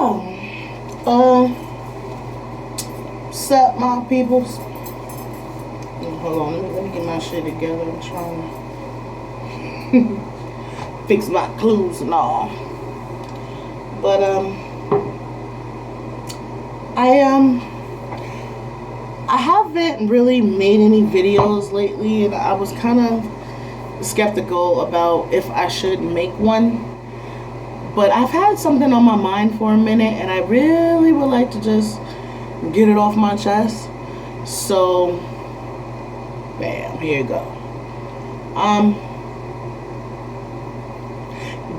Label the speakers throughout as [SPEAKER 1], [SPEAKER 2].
[SPEAKER 1] So, sup, my peoples? Hold on, let me get my shit together. I'm trying to fix my clues and all. But I haven't really made any videos lately, and I was kind of skeptical about if I should make one. But I've had something on my mind for a minute, and I really would like to just get it off my chest. So, bam, here you go.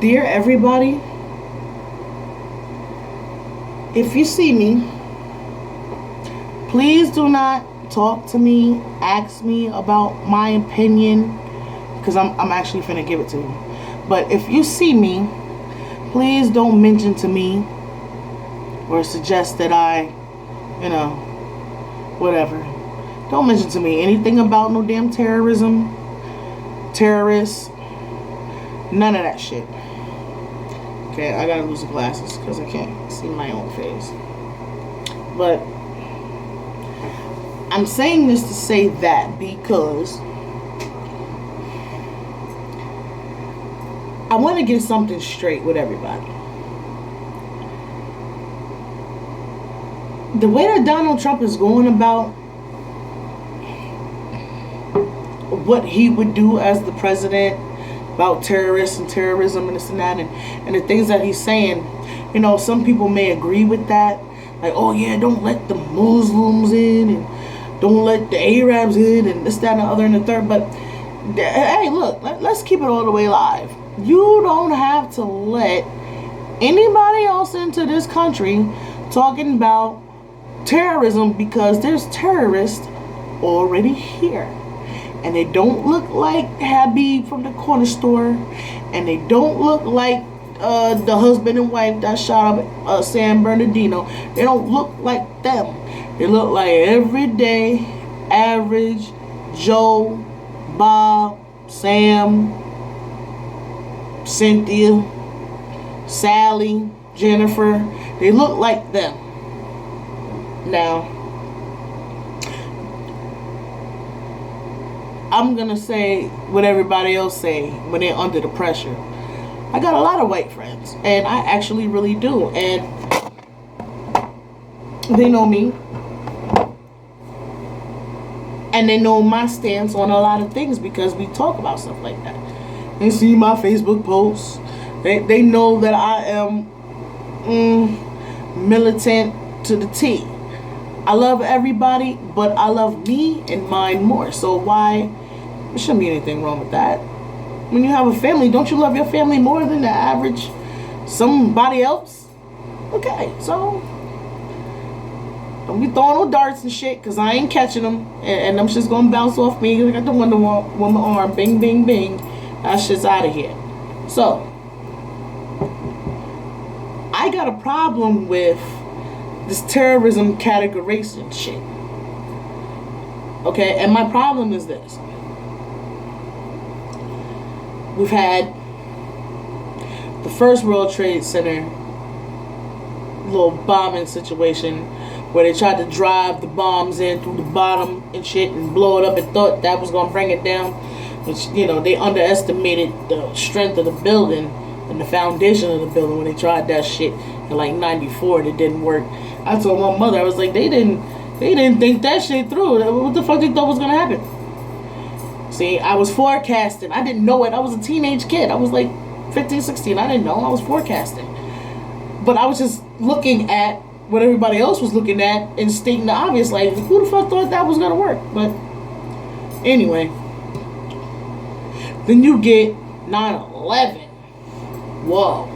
[SPEAKER 1] Dear everybody, if you see me, please do not talk to me, ask me about my opinion, because I'm actually finna give it to you. But if you see me, please don't mention to me or suggest that I, whatever. Don't mention to me anything about no damn terrorism, terrorists, none of that shit. Okay, I gotta lose the glasses because I can't see my own face. But I'm saying this to say that because I want to get something straight with everybody. The way that Donald Trump is going about what he would do as the president about terrorists and terrorism and this and that, and the things that he's saying, some people may agree with that. Like, oh yeah, don't let the Muslims in, and don't let the Arabs in, and this, that, and the other, and the third. But hey, look, let's keep it all the way live. You don't have to let anybody else into this country talking about terrorism, because there's terrorists already here. And they don't look like Habib from the corner store, and they don't look like the husband and wife that shot up San Bernardino. They don't look like them. They look like everyday, average Joe, Bob, Sam, Cynthia, Sally, Jennifer. They look like them. Now, I'm gonna say what everybody else say when they're under the pressure. I got a lot of white friends, and I actually really do, and they know me, and they know my stance on a lot of things because we talk about stuff like that. They see my Facebook posts. They know that I am militant to the T. I love everybody, but I love me and mine more. So why? There shouldn't be anything wrong with that. When you have a family, don't you love your family more than the average somebody else? Okay, so don't be throwing no darts and shit, because I ain't catching them, and them shit's gonna bounce off me. I got the Wonder Woman arm, bing, bing, bing. That shit's out of here. So I got a problem with this terrorism categorization shit. Okay, and my problem is this. We've had the first World Trade Center little bombing situation where they tried to drive the bombs in through the bottom and shit and blow it up and thought that was going to bring it down. Which, they underestimated the strength of the building and the foundation of the building when they tried that shit in like 94 and it didn't work. I told my mother, I was like, they didn't think that shit through. What the fuck they thought was gonna happen? See, I was forecasting. I didn't know it. I was a teenage kid. I was like 15, 16. I didn't know. I was forecasting. But I was just looking at what everybody else was looking at and stating the obvious. Like, who the fuck thought that was gonna work? But anyway, then you get 9/11. Whoa.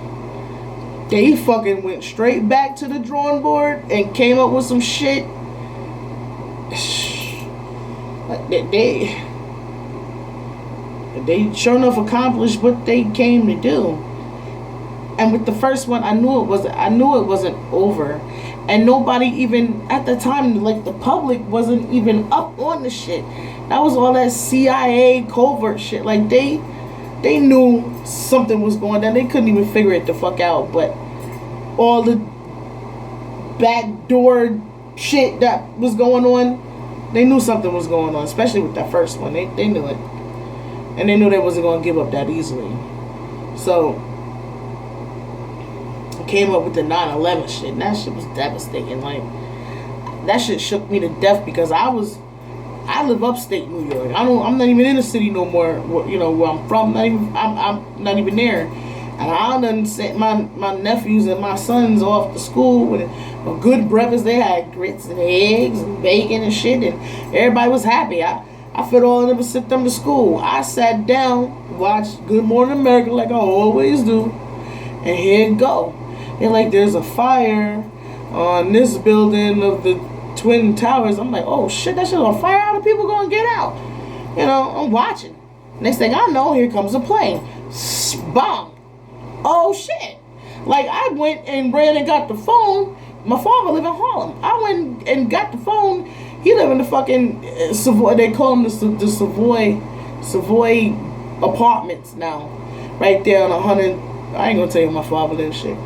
[SPEAKER 1] They fucking went straight back to the drawing board and came up with some shit. They sure enough accomplished what they came to do. And with the first one, I knew it wasn't over. And nobody even, at the time, like the public wasn't even up on the shit. That was all that CIA covert shit. Like they knew something was going on. They couldn't even figure it the fuck out. But all the backdoor shit that was going on. They knew something was going on, especially with that first one. They knew it. And they knew they wasn't going to give up that easily. So, I came up with the 9/11 shit. And that shit was devastating. Like, that shit shook me to death because I live upstate New York. I'm not even in the city no more. Where I'm from. I'm not even there. And I done sent my nephews and my sons off to school with a good breakfast. They had grits and eggs and bacon and shit, and everybody was happy. I fed all of them and sent them to school. I sat down, watched Good Morning America like I always do, and here it go. And like, there's a fire on this building of the Twin Towers. I'm like, oh shit, that shit's on fire. How the people gonna get out? I'm watching. Next thing I know, here comes a plane. Bomb. Oh shit. Like, I went and ran and got the phone. My father lived in Harlem. I went and got the phone. He lived in the fucking Savoy. They call them the Savoy apartments now. Right there on 100. I ain't gonna tell you my father lives shit.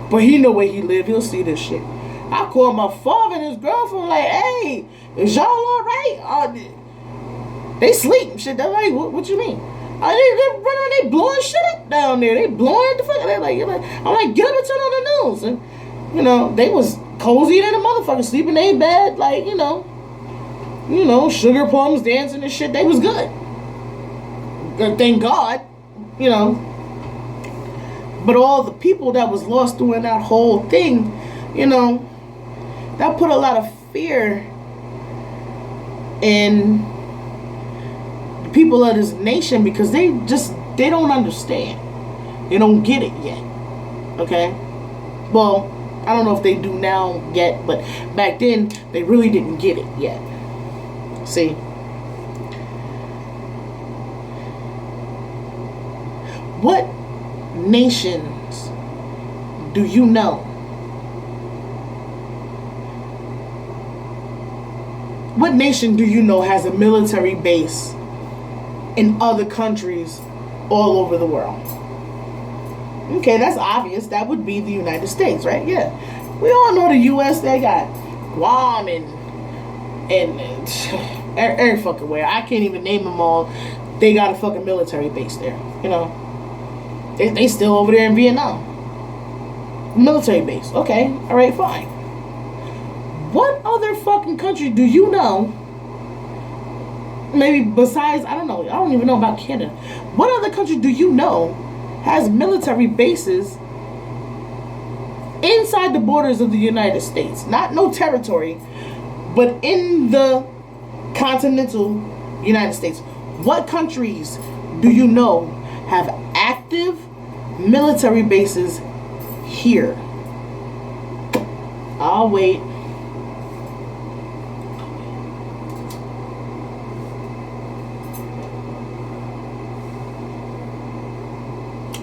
[SPEAKER 1] But he know where he live. He'll see this shit. I called my father and his girlfriend like, hey, is y'all alright? They sleep. Shit, they're like, what you mean? They running, they blowing shit up down there. They blowing the fuck. I'm like, get up and turn on the news. And, they was cozy than a motherfucker, sleeping in their bed, like, sugar plums dancing and shit. They was good. Thank God, But all the people that was lost during that whole thing, that put a lot of fear in people of this nation because they don't understand. They don't get it yet. Okay? Well, I don't know if they do now yet, but back then they really didn't get it yet. See? What nations do you know? What nation do you know has a military base in other countries all over the world? Okay, that's obvious. That would be the United States, right? Yeah. We all know the U.S. They got Guam and every fucking where. I can't even name them all. They got a fucking military base there. They still over there in Vietnam. Military base. Okay. All right, fine. What other fucking country do you know? Maybe besides, I don't know. I don't even know about Canada. What other country do you know has military bases inside the borders of the United States? Not no territory, but in the continental United States. What countries do you know have active military bases here? I'll wait.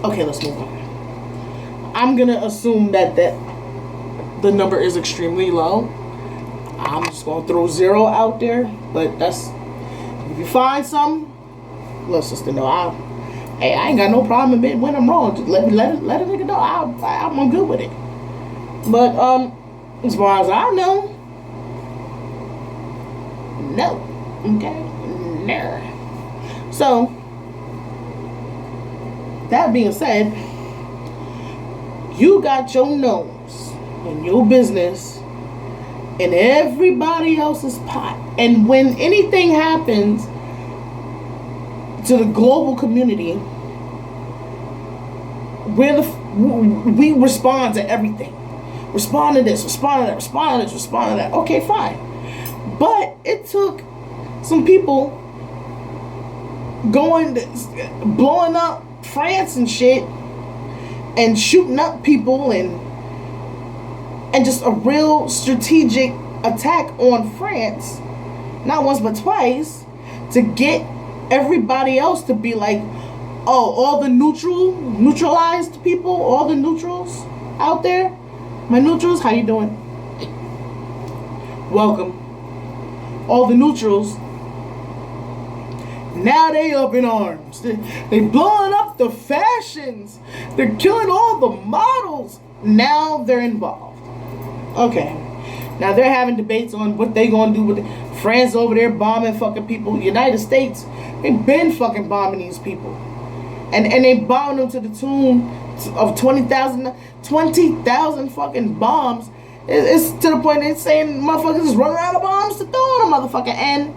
[SPEAKER 1] Okay, let's move on. I'm gonna assume that the number is extremely low. I'm just gonna throw 0 out there, but that's, if you find something, let's just know. I ain't got no problem admitting when I'm wrong. Just let a nigga know. I'm good with it. But as far as I know, no. Okay, no. So, that being said, you got your nose in your business in everybody else's pot. And when anything happens to the global community, we respond to everything. Respond to this, respond to that, respond to this, respond to that. Okay, fine. But it took some people blowing up France and shit and shooting up people and just a real strategic attack on France, not once but twice, to get everybody else to be like, oh, all the neutralized people, all the neutrals out there, my neutrals, how you doing? Welcome. All the neutrals, now they up in arms. They blowing up the fashions. They're killing all the models. Now they're involved. Okay. Now they're having debates on what they gonna do with it. France over there bombing fucking people. United States, they been fucking bombing these people. And they bombed them to the tune of 20,000 fucking bombs. It's to the point they're saying motherfuckers is running out of bombs to throw on a motherfucker. And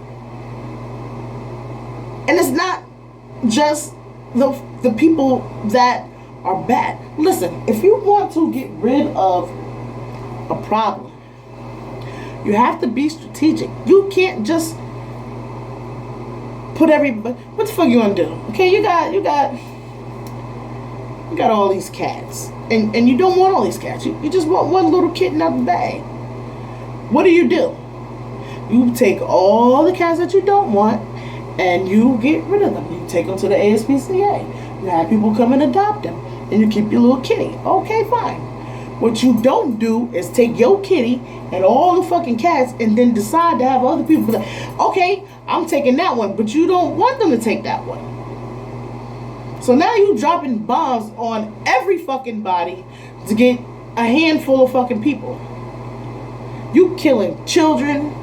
[SPEAKER 1] it's not just the people that are bad. Listen, if you want to get rid of a problem, you have to be strategic. You can't just put everybody. What the fuck you gonna do? Okay, you got all these cats, and you don't want all these cats. You just want one little kitten out the bag. What do? You take all the cats that you don't want, and you get rid of them. You take them to the ASPCA. You have people come and adopt them, and you keep your little kitty. Okay, fine. What you don't do is take your kitty and all the fucking cats and then decide to have other people be like, okay, I'm taking that one, but you don't want them to take that one. So now you dropping bombs on every fucking body to get a handful of fucking people. You killing children,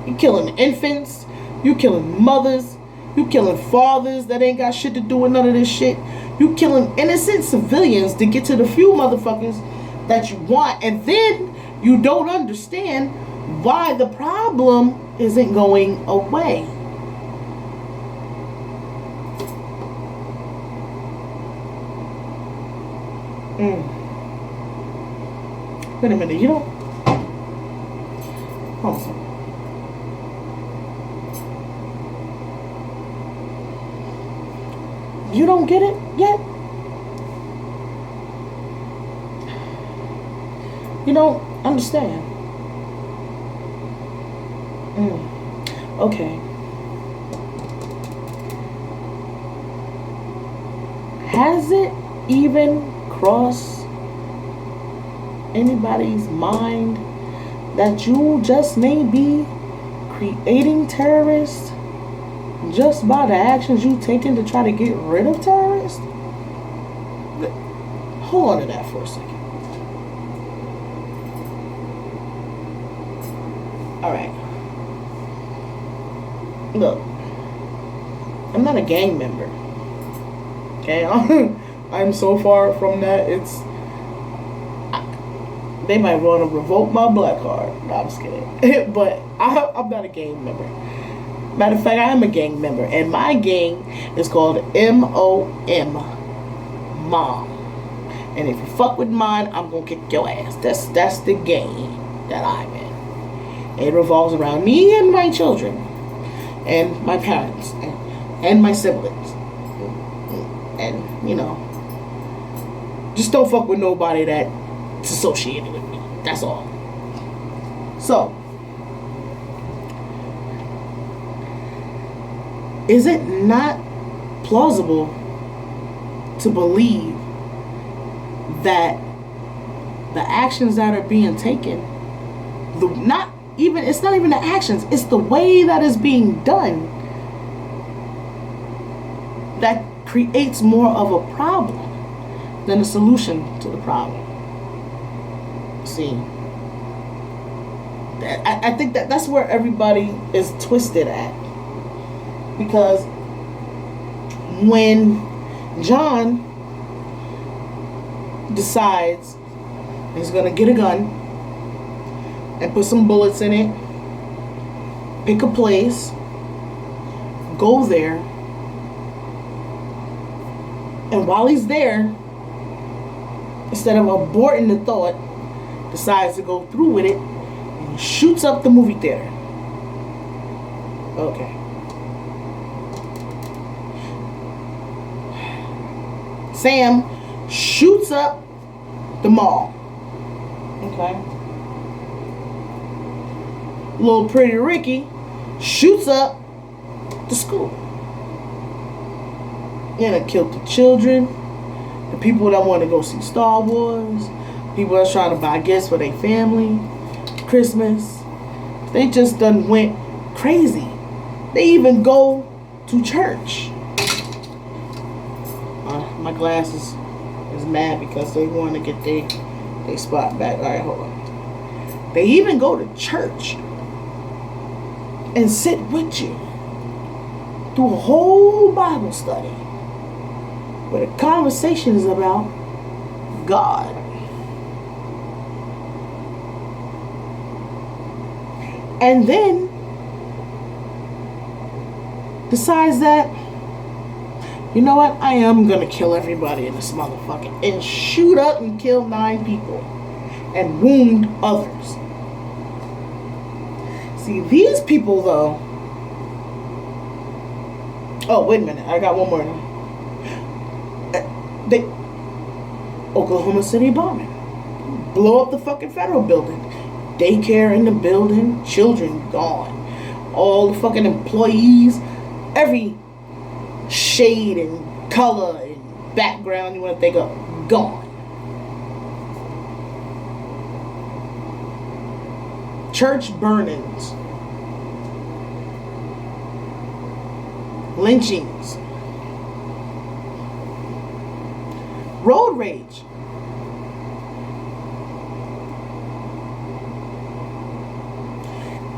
[SPEAKER 1] you killing infants, you killing mothers, you killing fathers that ain't got shit to do with none of this shit. You killing innocent civilians to get to the few motherfuckers that you want, and then you don't understand why the problem isn't going away. Wait a minute, you don't. Hold on. You don't get it yet? You don't understand. Okay. Has it even crossed anybody's mind that you just may be creating terrorists just by the actions you taking to try to get rid of terrorists? Hold on to that for a second. Alright. Look, I'm not a gang member. Okay? I'm so far from that. They might want to revoke my black card. No, I'm just kidding. But I'm not a gang member. Matter of fact, I am a gang member. And my gang is called MOM. Mom. And if you fuck with mine, I'm going to kick your ass. That's the gang that I'm in. It revolves around me and my children. And my parents. And my siblings. And, you know. Just don't fuck with nobody that's associated with me. That's all. So, is it not plausible to believe that the actions that are being taken, it's not even the actions, it's the way that is being done that creates more of a problem than a solution to the problem? See, I think that's where everybody is twisted at. Because when John decides he's gonna get a gun and put some bullets in it, pick a place, go there, and while he's there, instead of aborting the thought, decides to go through with it and shoots up the movie theater. Okay. Sam shoots up the mall. Okay. Little Pretty Ricky shoots up the school. And it killed the children, the people that want to go see Star Wars, people that's trying to buy gifts for their family, Christmas. They just done went crazy. They even go to church. My glasses is mad because they want to get their spot back. Alright, hold on. They even go to church and sit with you through a whole Bible study where the conversation is about God. And then decides that, you know what, I am gonna kill everybody in this motherfucker and shoot up and kill 9 people and wound others. See, these people though, oh wait a minute, I got one more. They Oklahoma City bombing, blow up the fucking federal building, daycare in the building, children gone, all the fucking employees, every shade and color and background you want to think of, gone. Church burnings, lynchings, road rage.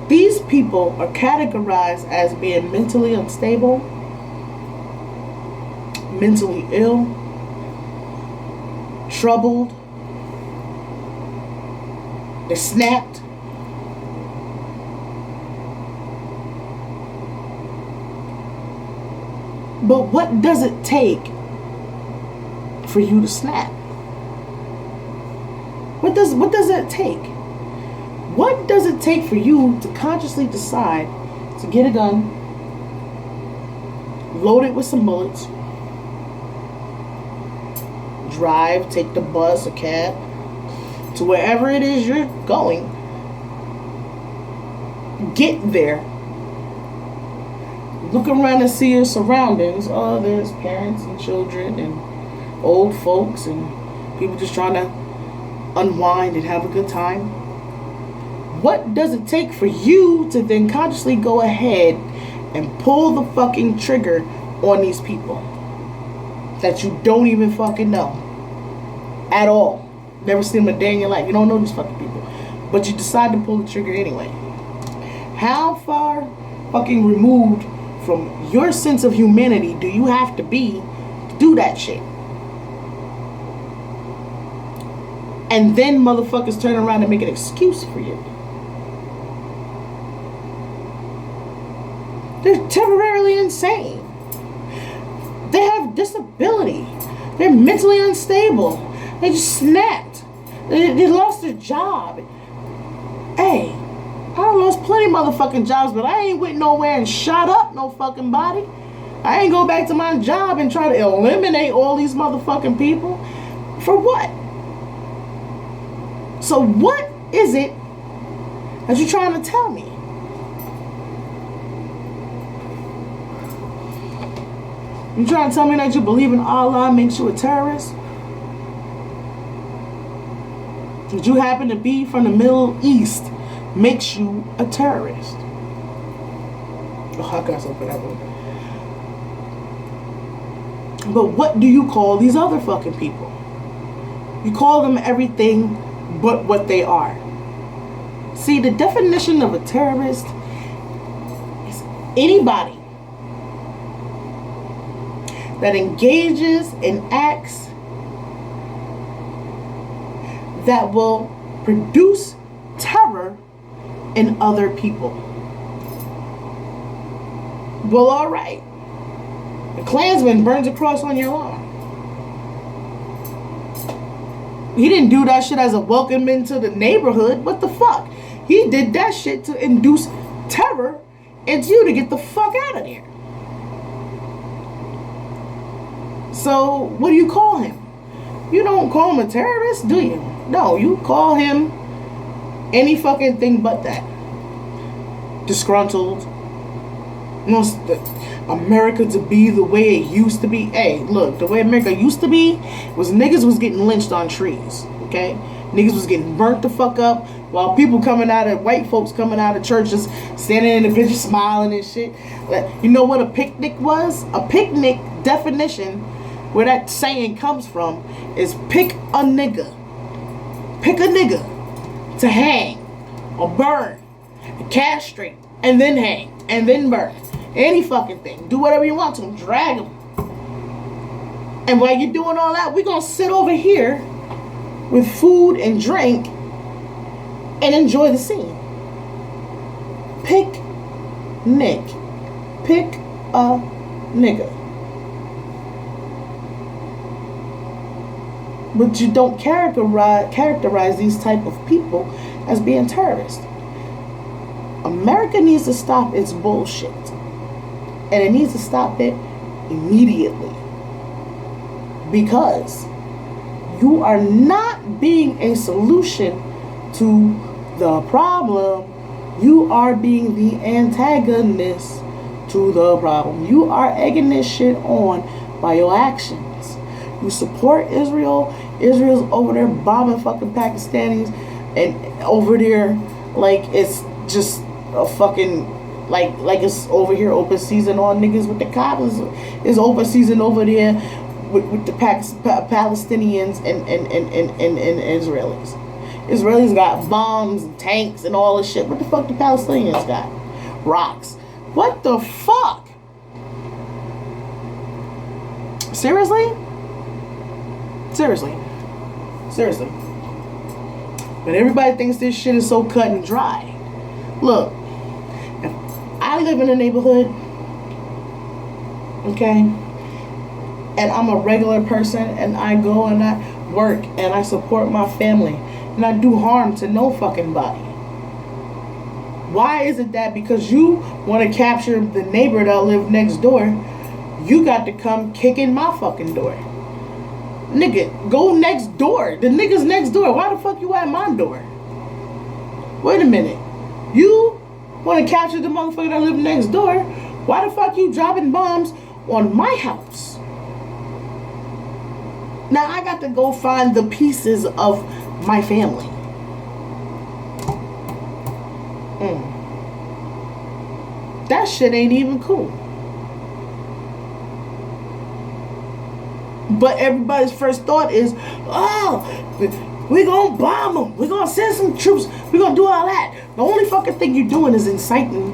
[SPEAKER 1] These people are categorized as being mentally unstable, mentally ill, troubled, they're snapped. But what does it take for you to snap? What does it take? What does it take for you to consciously decide to get a gun, load it with some bullets, drive, take the bus or cab to wherever it is you're going, get there, look around and see your surroundings. Oh, there's parents and children and old folks and people just trying to unwind and have a good time. What does it take for you to then consciously go ahead and pull the fucking trigger on these people that you don't even fucking know at all? Never seen them a day in your life. You don't know these fucking people, but you decide to pull the trigger anyway. How far fucking removed from your sense of humanity do you have to be to do that shit? And then motherfuckers turn around and make an excuse for you. They're temporarily insane. They have disability. They're mentally unstable. They just snapped. They lost their job. Hey, I done lost plenty of motherfucking jobs, but I ain't went nowhere and shot up no fucking body. I ain't go back to my job and try to eliminate all these motherfucking people. For what? So what is it that you're trying to tell me? You trying to tell me that you believe in Allah makes you a terrorist? That you happen to be from the Middle East makes you a terrorist? Oh, I got something for that one. But what do you call these other fucking people? You call them everything but what they are. See, the definition of a terrorist is anybody that engages in acts that will produce terror in other people. Well, alright. The Klansman burns a cross on your lawn. He didn't do that shit as a welcome into the neighborhood. What the fuck? He did that shit to induce terror into you to get the fuck out of there. So, what do you call him? You don't call him a terrorist, do you? No, you call him any fucking thing but that. Disgruntled. Wants America to be the way it used to be. Hey, look, the way America used to be was niggas was getting lynched on trees, okay? Niggas was getting burnt the fuck up while people coming out of, white folks coming out of churches, standing in the picture smiling and shit. You know what a picnic was? A picnic definition, where that saying comes from, is pick a nigga. Pick a nigga to hang. or burn, castrate, and then hang, and then burn. Any fucking thing. Do whatever you want to them. Drag them. And while you're doing all that, we're going to sit over here with food and drink and enjoy the scene. Pick Nick. Pick a nigga. But you don't characterize these type of people as being terrorists. America needs to stop its bullshit. And it needs to stop it immediately. Because you are not being a solution to the problem. You are being the antagonist to the problem. You are egging this shit on by your actions. You support Israel. Israel's over there bombing fucking Pakistanis, and over there like it's just a fucking like it's over here open season on niggas with the cops. Is open season over there with the Palestinians and Israelis. Israelis got bombs and tanks and all this shit. What the fuck the Palestinians got? Rocks. What the fuck? Seriously? Seriously. But everybody thinks this shit is so cut and dry. Look, if I live in a neighborhood, okay, and I'm a regular person, and I go and I work and I support my family, and I do harm to no fucking body. Why is it that because you want to capture the neighbor that live next door, you got to come kick in my fucking door? Nigga, go next door. The niggas next door. Why the fuck you at my door? Wait a minute. You want to capture the motherfucker that live next door? Why the fuck you dropping bombs on my house? Now I got to go find the pieces of my family. That shit ain't even cool. But everybody's first thought is, oh, we're going to bomb them. We're going to send some troops. We're going to do all that. The only fucking thing you're doing is inciting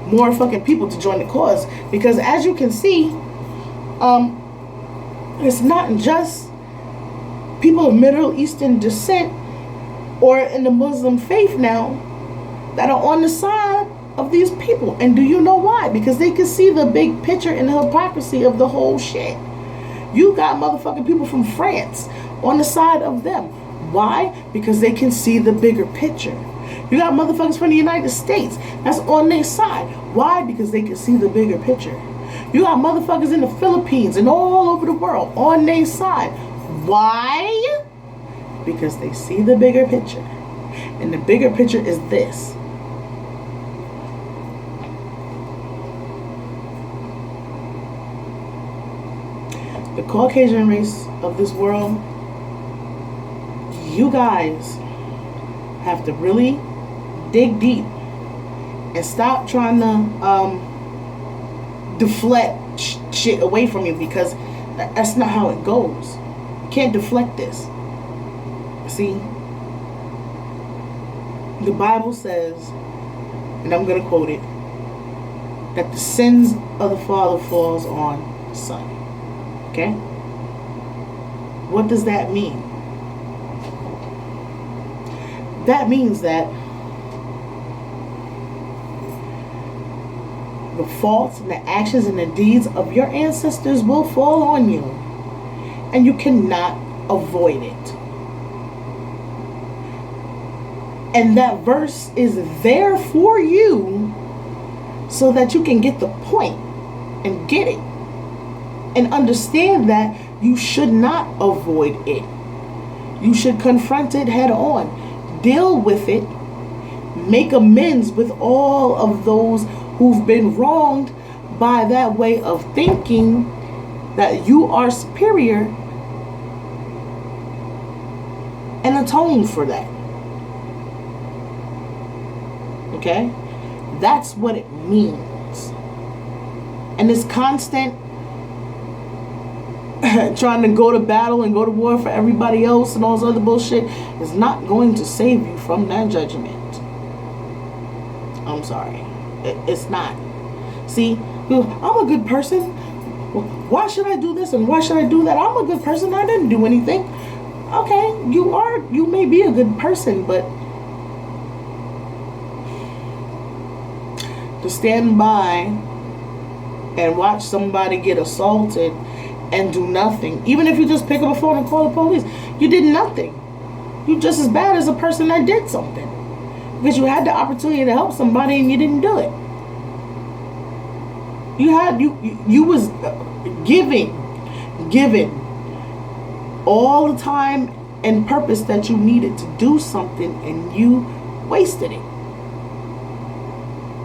[SPEAKER 1] more fucking people to join the cause. Because as you can see, it's not just people of Middle Eastern descent or in the Muslim faith now that are on the side of these people. And do you know why? Because they can see the big picture and the hypocrisy of the whole shit. You got motherfucking people from France on the side of them. Why? Because they can see the bigger picture. You got motherfuckers from the United States that's on their side. Why? Because they can see the bigger picture. You got motherfuckers in the Philippines and all over the world on their side. Why? Because they see the bigger picture. And the bigger picture is this. The Caucasian race of this world, you guys have to really dig deep and stop trying to deflect shit away from you, because that's not how it goes. You can't deflect this. See, the Bible says, and I'm going to quote it, that the sins of the father falls on the son. Okay? What does that mean? That means that the faults and the actions and the deeds of your ancestors will fall on you, and you cannot avoid it. And that verse is there for you so that you can get the point and get it. And understand that you should not avoid it. You should confront it head on. Deal with it. Make amends with all of those who've been wronged by that way of thinking that you are superior, and atone for that. Okay? That's what it means. And this constant trying to go to battle and go to war for everybody else and all this other bullshit is not going to save you from that judgment. I'm sorry. It's not. See, I'm a good person. Why should I do this and why should I do that? I'm a good person. I didn't do anything. Okay, you may be a good person, but to stand by and watch somebody get assaulted and do nothing, even if you just pick up a phone and call the police, you did nothing. You just as bad as a person that did something, because you had the opportunity to help somebody and you didn't do it. You was giving all the time and purpose that you needed to do something, and you wasted it.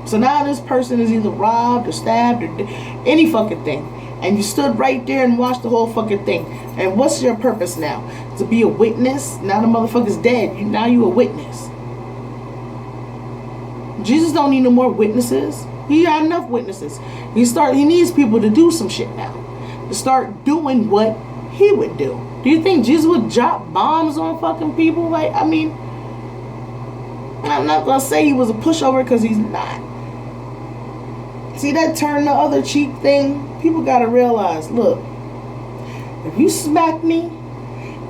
[SPEAKER 1] So now this person is either robbed or stabbed or any fucking thing, and you stood right there and watched the whole fucking thing. And what's your purpose now? To be a witness? Now the motherfucker's dead. Now you a witness. Jesus don't need no more witnesses. He got enough witnesses. He needs people to do some shit now. To start doing what he would do. Do you think Jesus would drop bombs on fucking people? Like, I mean, I'm not gonna say he was a pushover, because he's not. See that turn the other cheek thing? People gotta realize, look, if you smack me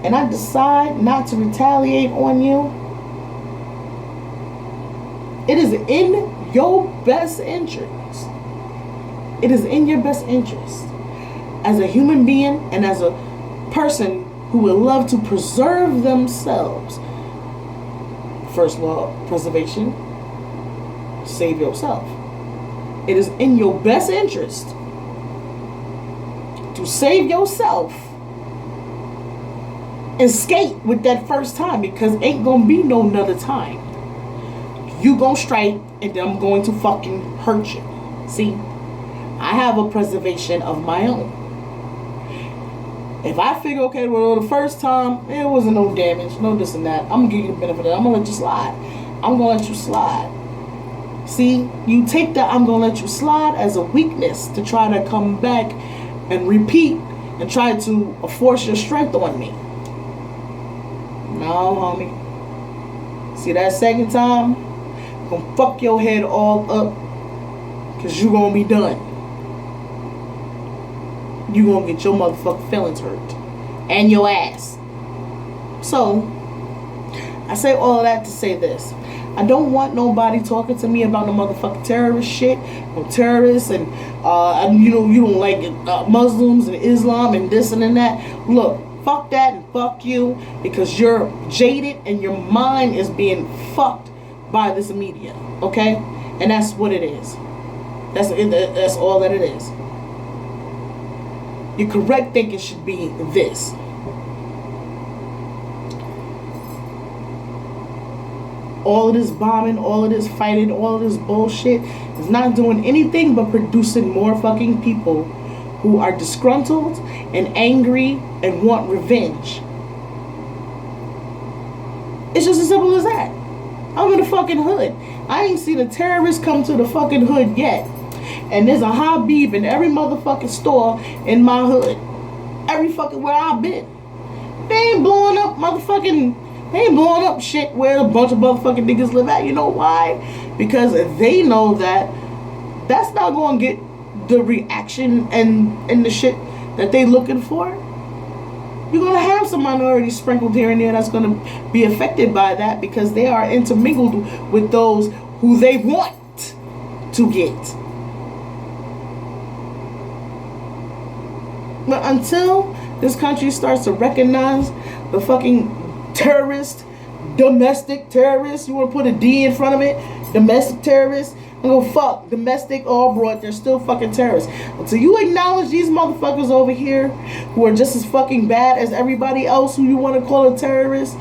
[SPEAKER 1] and I decide not to retaliate on you, it is in your best interest. It is in your best interest as a human being and as a person who would love to preserve themselves. First law of preservation: save yourself. It is in your best interest to save yourself and skate with that first time, because ain't gonna be no another time. You gonna strike and then I'm going to fucking hurt you. See, I have a preservation of my own. If I figure, okay, well, the first time there wasn't no damage, no this and that, I'm gonna give you the benefit of that. I'm gonna let you slide. I'm gonna let you slide. See, you take that I'm gonna let you slide as a weakness to try to come back and repeat and try to force your strength on me. No, homie. See, that second time, gonna fuck your head all up, because you gonna be done. You gonna get your motherfucking feelings hurt. And your ass. So, I say all of that to say this. I don't want nobody talking to me about no motherfucking terrorist shit. No terrorists and you don't like Muslims and Islam and this and that. Look, fuck that and fuck you, because you're jaded and your mind is being fucked by this media. Okay? And that's what it is. That's all that it is. Your correct thinking should be this. All of this bombing, all of this fighting, all of this bullshit is not doing anything but producing more fucking people who are disgruntled and angry and want revenge. It's just as simple as that. I'm in the fucking hood. I ain't seen a terrorist come to the fucking hood yet. And there's a Habib in every motherfucking store in my hood. Every fucking where I've been. They ain't blowing up shit where a bunch of motherfucking niggas live at. You know why? Because they know that that's not going to get the reaction and the shit that they looking for. You're going to have some minorities sprinkled here and there that's going to be affected by that, because they are intermingled with those who they want to get. But until this country starts to recognize the fucking terrorist, domestic terrorists, you want to put a D in front of it, domestic terrorists, and go fuck, domestic or abroad, they're still fucking terrorists. Until you acknowledge these motherfuckers over here who are just as fucking bad as everybody else who you want to call a terrorist,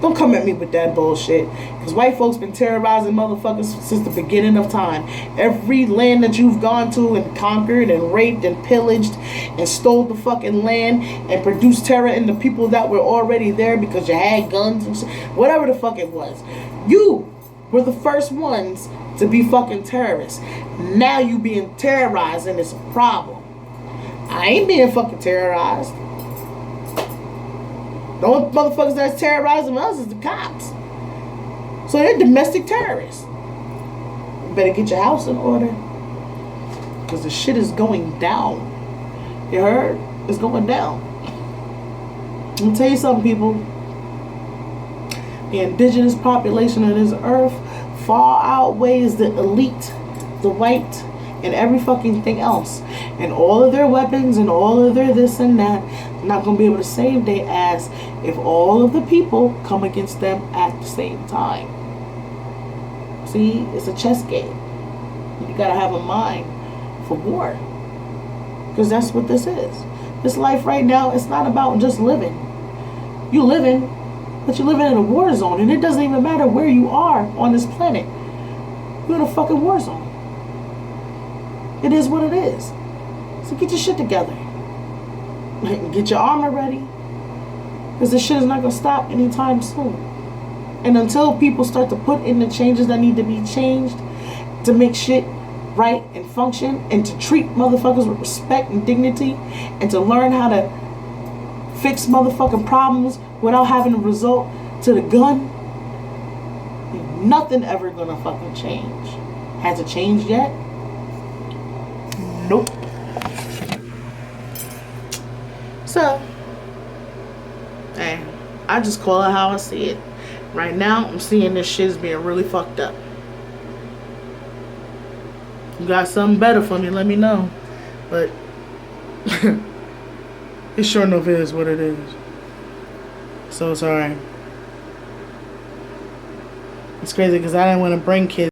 [SPEAKER 1] don't come at me with that bullshit. Because white folks been terrorizing motherfuckers since the beginning of time. Every land that you've gone to and conquered and raped and pillaged and stole the fucking land and produced terror in the people that were already there because you had guns and shit, whatever the fuck it was. You were the first ones to be fucking terrorists. Now you being terrorized and it's a problem. I ain't being fucking terrorized. The only motherfuckers that's terrorizing us is the cops. So they're domestic terrorists. better get your house in order. Because the shit is going down. You heard? It's going down. Let me tell you something, people. The indigenous population of this earth far outweighs the elite, the white, and every fucking thing else. And all of their weapons and all of their this and that, they're not going to be able to save their ass if all of the people come against them at the same time. See, it's a chess game. You got to have a mind for war. Because that's what this is. This life right now, it's not about just living. You living, but you're living in a war zone. And it doesn't even matter where you are on this planet. You're in a fucking war zone. It is what it is. So get your shit together. Get your armor ready. Because this shit is not going to stop anytime soon. And until people start to put in the changes that need to be changed to make shit right and function, and to treat motherfuckers with respect and dignity, and to learn how to fix motherfucking problems without having to resort to the gun, nothing ever gonna fucking change. Has it changed yet? Nope. So, hey, I just call it how I see it. Right now, I'm seeing this shit as being really fucked up. You got something better for me, let me know. But it sure enough is what it is. So it's alright. It's crazy because I didn't want to bring kids.